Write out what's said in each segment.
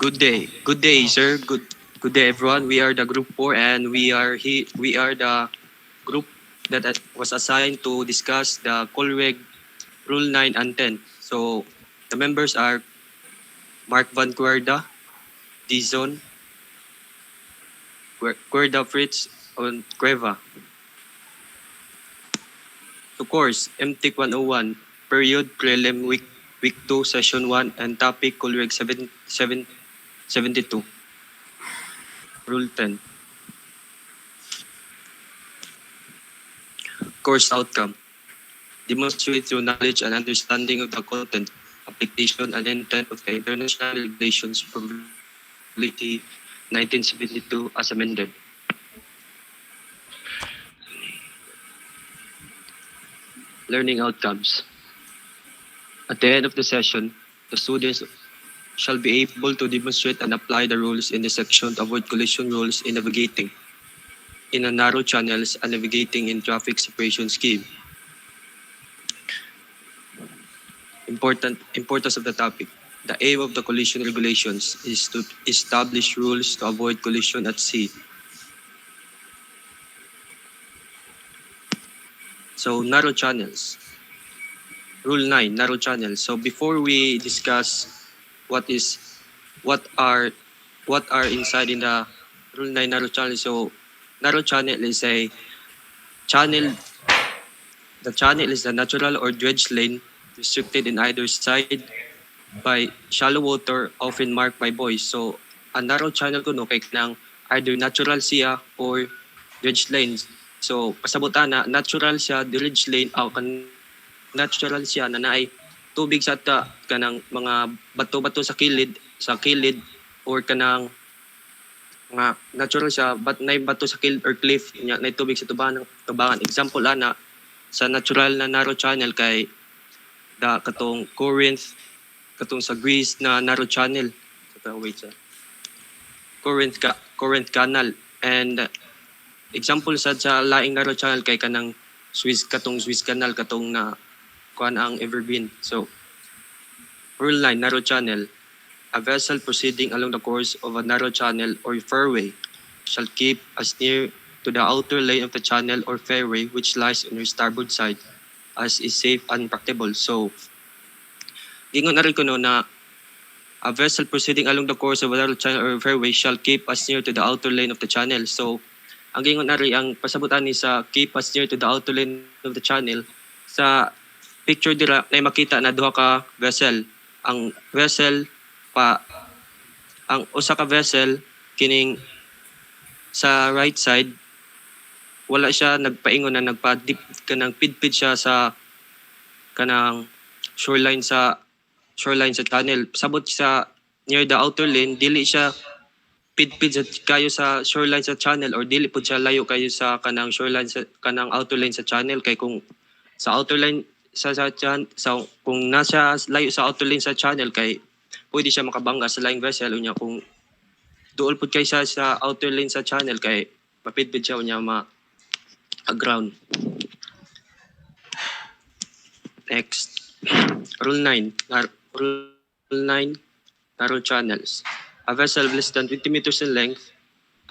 Good day, sir. Good day, everyone. We are the group 4 and we are the group that was assigned to discuss the Colreg Rule 9 and 10. So the members are Mark Van Cuerda, Dizon, Cuerda Fritz, and Cueva. Of course, MTIC 101, period prelim week 2, session 1, and topic Colreg 72, Rule 10. Course outcome. Demonstrate through knowledge and understanding of the content, application, and intent of the International Regulations Probability 1972 as amended. Learning outcomes. At the end of the session, the students shall be able to demonstrate and apply the rules in the section to avoid collision rules in navigating in a narrow channels and navigating in traffic separation scheme. Importance of the topic. The aim of the collision regulations is to establish rules to avoid collision at sea. So narrow channels. Rule 9, narrow channels. So before we discuss what are inside in the Rule 9 narrow channel. So narrow channel is a channel. The channel is the natural or dredge lane restricted in either side by shallow water, often marked by buoys. So a narrow channel kuno kay kanang either natural siya or dredge lane. So pasabutan na natural siya, dredge lane kan natural siya na naay tubig sa kanang mga bato-bato sa kilid or kanang mga natural siya but naay bato sa kilid or cliff nya naay tubig sa tubangan. Example ana sa natural na narrow channel kay katong Corinth, katong sa Greece na narrow channel. Wait sa Corinth Canal, and example sa laing narrow channel kay kanang Swiss Canal katong na kuan ang Evergreen. So Rule 9 narrow channel. A vessel proceeding along the course of a narrow channel or fairway shall keep as near to the outer lane of the channel or fairway which lies on your starboard side as is safe and practicable. So, gingon na rin ko no na a vessel proceeding along the course of a narrow channel or fairway shall keep as near to the outer lane of the channel. So, ang gingon na rin, ang pasabutan ni sa keep as near to the outer lane of the channel, sa picture dira na makita na duha ka vessel. Ang vessel ang usa ka vessel kining sa right side wala siya nagpaingon na nagpa-dip kanang pidpid siya sa kanang shoreline sa channel. Sabot sa near the outer lane dili siya pidpid kayo sa shoreline sa channel or dili pud siya layo kayo sa kanang shoreline sa kanang outer lane sa channel kay kung sa outer lane sa kung nasa layo sa outer lane sa channel kay pwede siya makabangga sa laing vessel unya kung duol pud kay siya sa outer lane sa channel kay mapidpid siya unya ground. Next, Rule 9. Rule 9, narrow channels. A vessel less than 20 meters in length,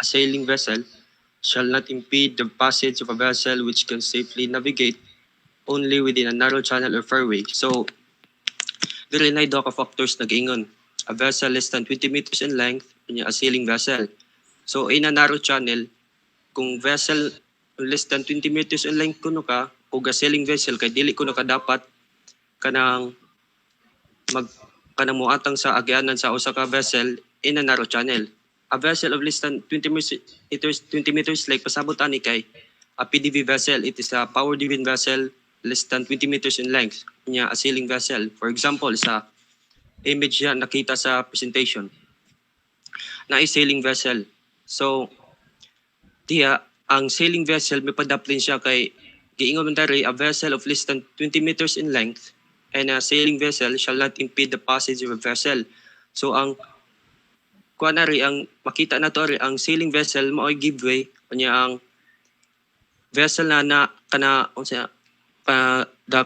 a sailing vessel, shall not impede the passage of a vessel which can safely navigate only within a narrow channel or fairway. So, dili na duha ka factors nag-ingon. A vessel less than 20 meters in length, a sailing vessel. So, in a narrow channel, kung vessel less than 20 meters in length kuno ka, kung a sailing vessel, kay dili kuno ka dapat kanang muatang sa agyanan sa usa ka vessel in a narrow channel. A vessel of less than 20 meters like pasabot ani kay a PDV vessel. It is a power-driven vessel less than 20 meters in length, nya a sailing vessel. For example, sa image yan nakita sa presentation na a sailing vessel. So, ang sailing vessel may padaplin siya kay giingon man tari a vessel of less than 20 meters in length and a sailing vessel shall not impede the passage of a vessel. So ang ang makita na to ang sailing vessel mao'y giveaway unya ang vessel na kana unsa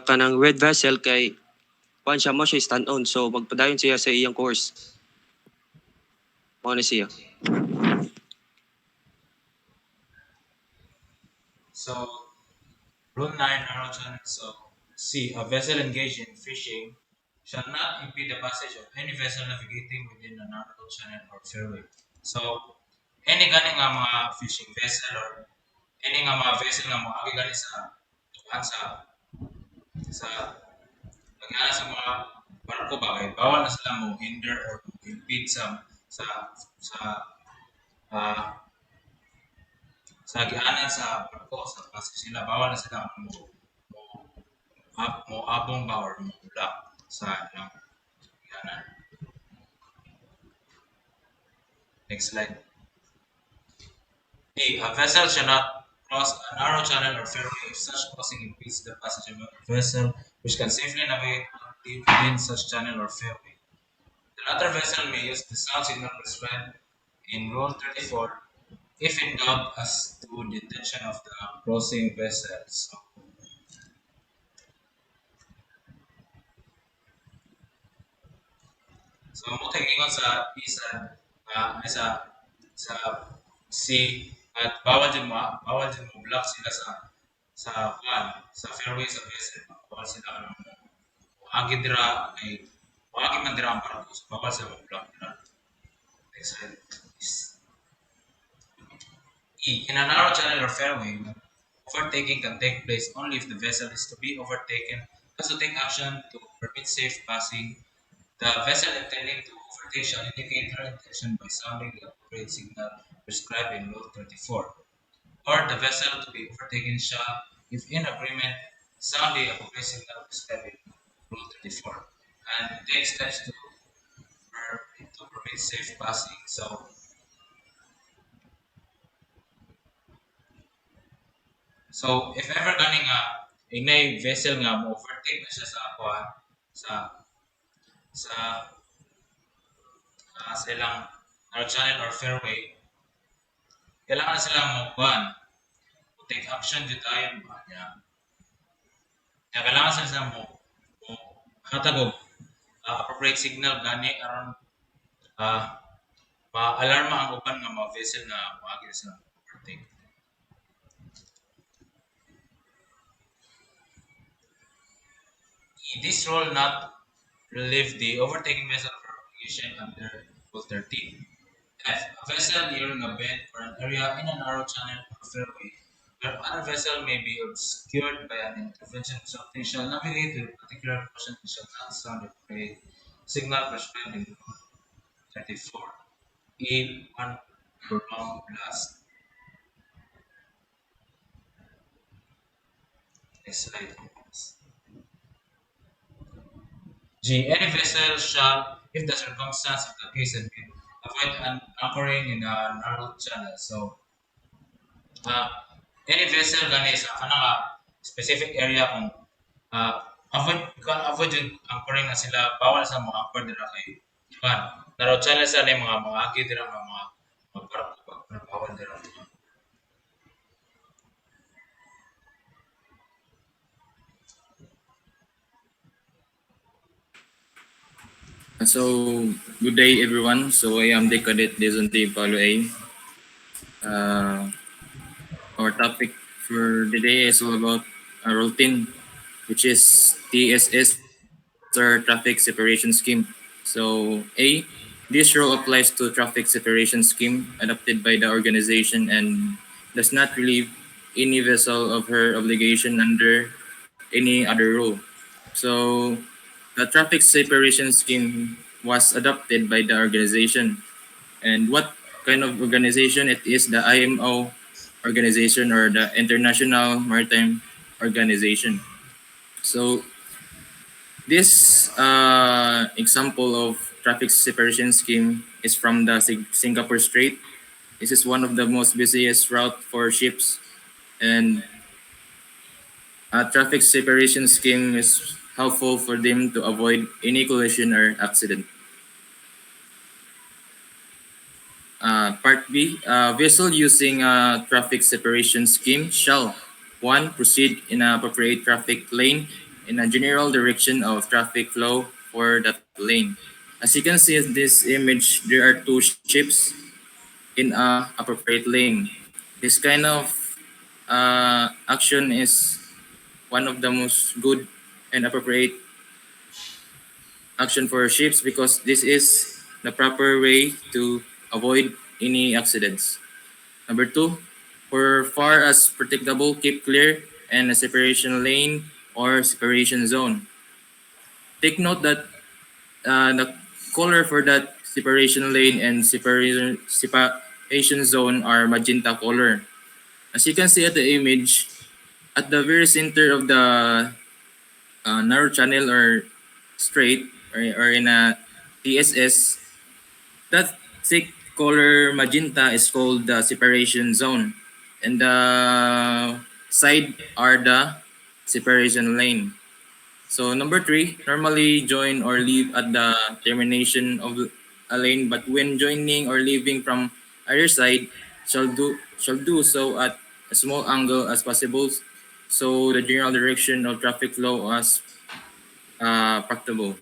kanang red vessel kay siya mo siya stand on so magpadayon siya sa iyang course. Mao ni siya. So, Rule 9, narrow channel. So, C. A vessel engaged in fishing shall not impede the passage of any vessel navigating within a narrow channel or fairway. So, any gani nga mga fishing vessel or any nga mga vessel nga mga gani sa tukan sa lagyan sa mga barko ba kay bawal na sila mo hinder or mo impede sa sa ah, sa agianan sa barko sa passage nila bawal na sila mo mo abong ba or mo ulak sa ilang agianan. Next slide. A. A vessel shall not cross a narrow channel or fairway if such crossing impedes the passage of a vessel which can safely navigate within such channel or fairway. The latter vessel may use the sound signal prescribed in Rule 34 if in doubt as to the intention of the crossing vessel. So mo ingon sa isa sa sa C at bawal din mo block sila sa kwan sa fairway sa vessel bawal sila ano agi dira ay agi man dira ang barko so bawal sila mo block dira. Next slide. E. In a narrow channel or fairway, overtaking can take place only if the vessel is to be overtaken has to take action to permit safe passing. The vessel intending to overtake shall indicate her intention by sounding the appropriate signal prescribed in Rule 34. Or the vessel to be overtaken shall, if in agreement, sound the appropriate signal prescribed in Rule 34 and take steps to permit safe passing. So if ever gani nga inay vessel nga mo overtake na siya sa akuan sa sa sa ilang channel or fairway, kailangan sila mo kuan mo take action jud ayon ba niya. Kaya kailangan sila mo hatag og appropriate signal gani aron uh, ma-alarma ang uban nga mga vessel na moagi sa overtake. This rule not relieve the overtaking vessel from obligation under Rule 13. F. A vessel nearing a bend or an area in a narrow channel or fairway where other vessel may be obscured by an intervention of something shall navigate with particular caution and shall not sound a signal prescribed in Rule 34. E. One prolonged blast. Next slide. G. Any vessel shall, if the circumstance of the case admit, avoid anchoring in a narrow channel. So, uh, any vessel gani sa kanang specific area kung uh, avoid yung anchoring na sila bawal sa mga anchor dira kay kan narrow channel sa mga agi dira mga barko bawal dira. So, good day everyone. So, I am the cadet Desonte Paulo A. Uh, our topic for the day is all about a routine, which is TSS or Traffic Separation Scheme. So, A, this rule applies to traffic separation scheme adopted by the organization and does not relieve any vessel of her obligation under any other rule. So, the traffic separation scheme was adopted by the organization. And what kind of organization it is? The IMO organization or the International Maritime Organization. So this example of traffic separation scheme is from the Singapore Strait. This is one of the most busiest route for ships, and a traffic separation scheme is helpful for them to avoid any collision or accident. Part B, vessel using a traffic separation scheme shall 1. Proceed in an appropriate traffic lane in a general direction of traffic flow for that lane. As you can see in this image, there are two ships in a appropriate lane. This kind of action is one of the most good and appropriate action for ships because this is the proper way to avoid any accidents. Number two, for far as practicable, keep clear and a separation lane or separation zone. Take note that the color for that separation lane and separation zone are magenta color. As you can see at the image, at the very center of the narrow channel or straight or in a TSS, that thick color magenta is called the separation zone. And the side are the separation lane. So number three, normally join or leave at the termination of a lane, but when joining or leaving from either side, shall do so at a small angle as possible, so the general direction of traffic flow as practicable.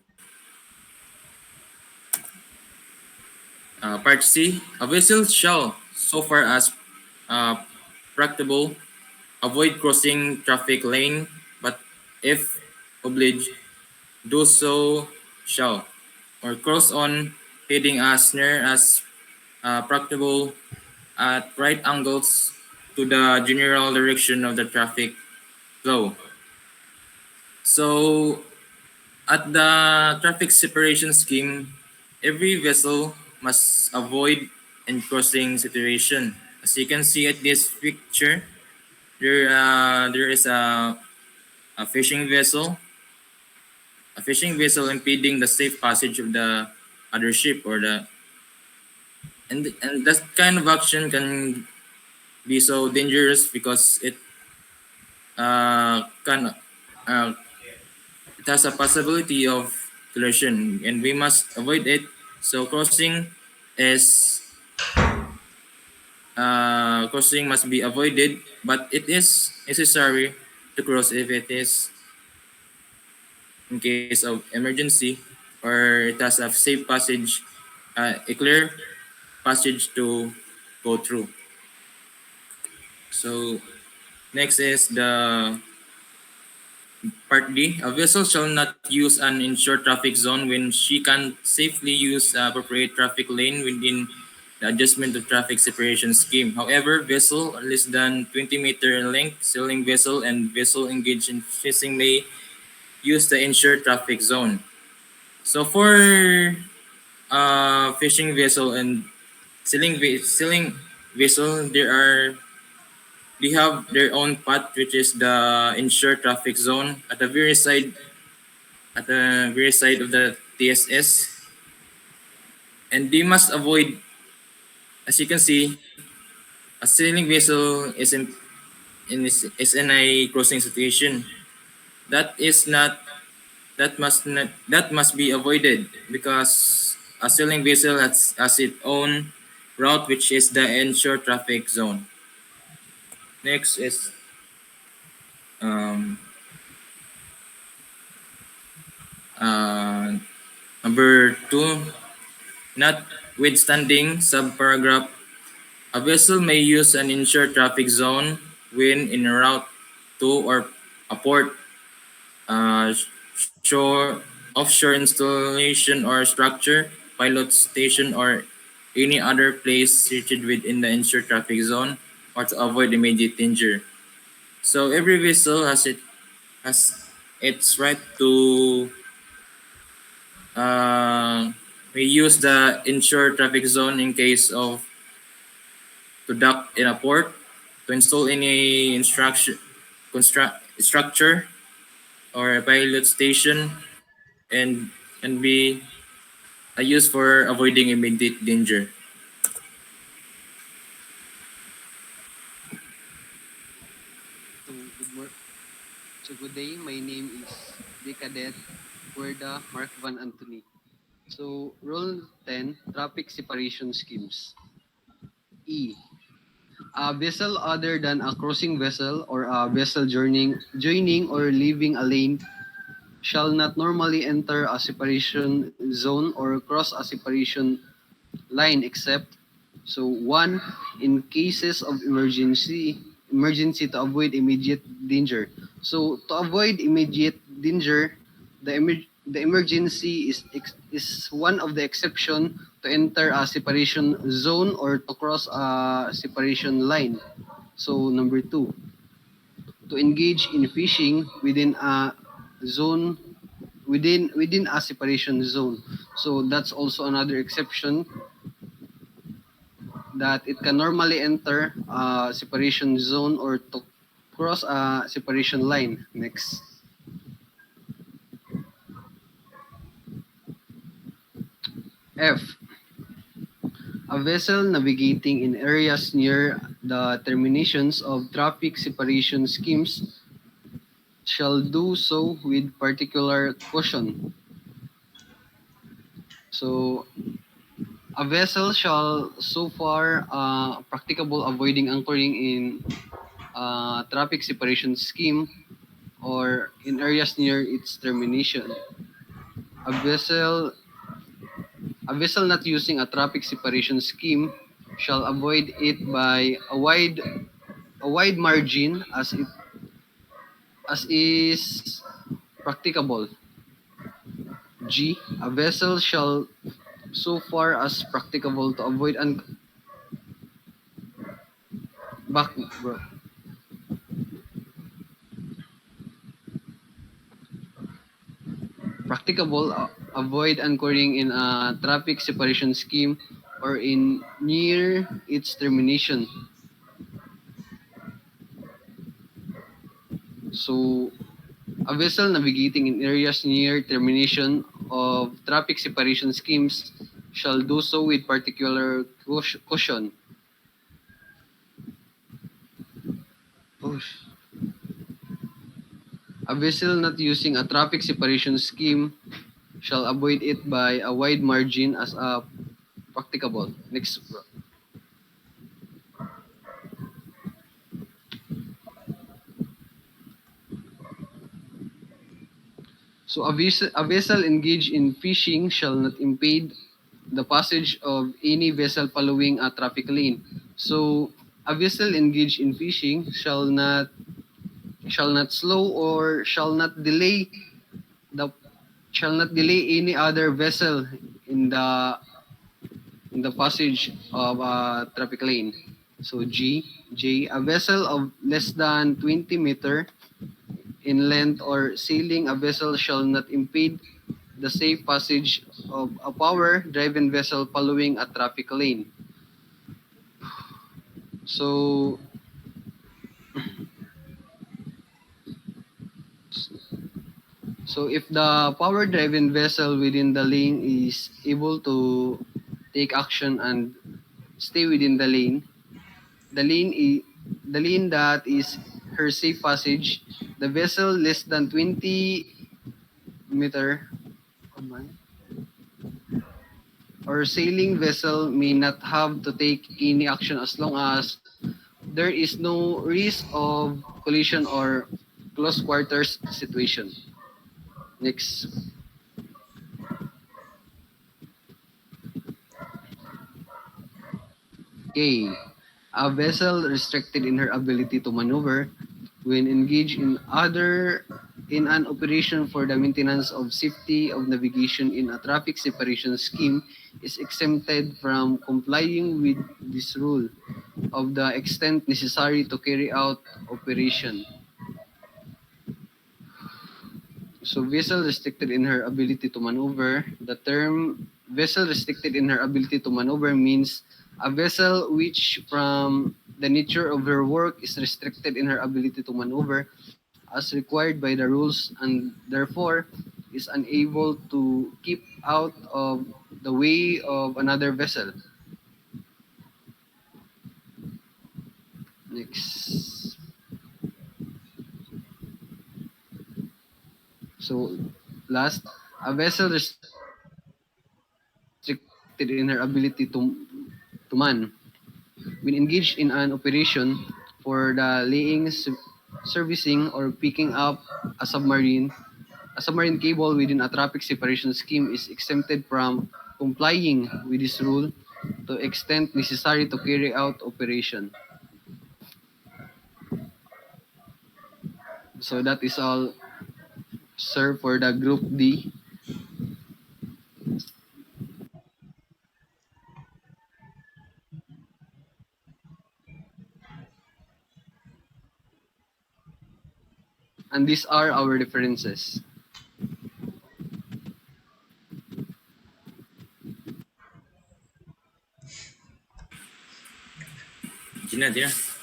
Part C, a vessel shall, so far as uh, practicable, avoid crossing traffic lane, but if obliged, do so shall, or cross on heading as near as practicable at right angles to the general direction of the traffic flow. So, at the traffic separation scheme, every vessel must avoid and crossing situation. As you can see at this picture, there is a fishing vessel impeding the safe passage of the other ship or the and that kind of action can be so dangerous because can it has a possibility of collision and we must avoid it. So is crossing must be avoided, but it is necessary to cross if it is in case of emergency or it has a safe passage, a clear passage to go through. So next is the Part D. A vessel shall not use an inshore traffic zone when she can safely use appropriate traffic lane within the adjustment of traffic separation scheme. However, vessel less than 20-meter in length, sailing vessel, and vessel engaged in fishing may use the inshore traffic zone. So for fishing vessel and sailing vessel, they have their own path, which is the inshore traffic zone at the very side of the TSS, and they must avoid. As you can see, a sailing vessel is in a crossing situation. That is not that must be avoided because a sailing vessel has its own route, which is the inshore traffic zone. Next is um, uh, number two, notwithstanding subparagraph, a vessel may use an inshore traffic zone when en route to or a port, shore, offshore installation or structure, pilot station, or any other place situated within the inshore traffic zone, or to avoid immediate danger. So every vessel has its right to we use the inshore traffic zone in case of to dock in a port, to install any structure or a pilot station, and can be used for avoiding immediate danger. So good day. My name is the Cadet Huerda Mark Van Anthony. So Rule 10, Traffic Separation Schemes. E. A vessel other than a crossing vessel or a vessel joining or leaving a lane shall not normally enter a separation zone or cross a separation line except so one in cases of emergency to avoid immediate danger. So to avoid immediate danger, the emergency is one of the exception to enter a separation zone or to cross a separation line. So number two, to engage in fishing within a zone within a separation zone. So that's also another exception that it can normally enter a separation zone or to cross a separation line. Next. F. A vessel navigating in areas near the terminations of traffic separation schemes shall do so with particular caution. So, a vessel shall so far practicable avoiding anchoring in traffic separation scheme or in areas near its termination. A vessel a vessel not using a traffic separation scheme shall avoid it by a wide margin as is practicable. G. A vessel shall so far as practicable to avoid back bro. Practicable avoid anchoring in a traffic separation scheme or in near its termination. So a vessel navigating in areas near termination of traffic separation schemes shall do so with particular caution. Oh, a vessel not using a traffic separation scheme shall avoid it by a wide margin as a practicable. Next. Bro. So a vessel engaged in fishing shall not impede the passage of any vessel following a traffic lane. So a vessel engaged in fishing shall not slow or the shall not delay any other vessel in the passage of a traffic lane. So J, a vessel of less than 20 meter in length or sailing a vessel shall not impede the safe passage of a power-driven vessel following a traffic lane. So, so if the power-driven vessel within the lane is able to take action and stay within the lane the lane that is her safe passage, the vessel less than 20 meter or sailing vessel may not have to take any action as long as there is no risk of collision or close quarters situation. Next. K. A vessel restricted in her ability to maneuver when engaged in an operation for the maintenance of safety of navigation in a traffic separation scheme is exempted from complying with this rule of the extent necessary to carry out operation. So vessel restricted in her ability to maneuver. The term vessel restricted in her ability to maneuver means a vessel which from the nature of her work is restricted in her ability to maneuver as required by the rules and therefore is unable to keep out of the way of another vessel. Next. So last, a vessel restricted in her ability to man when engaged in an operation for the laying, servicing, or picking up a submarine a submarine cable within a traffic separation scheme is exempted from complying with this rule to extent necessary to carry out operation. So that is all, sir, for the Group D. And these are our differences. Gina.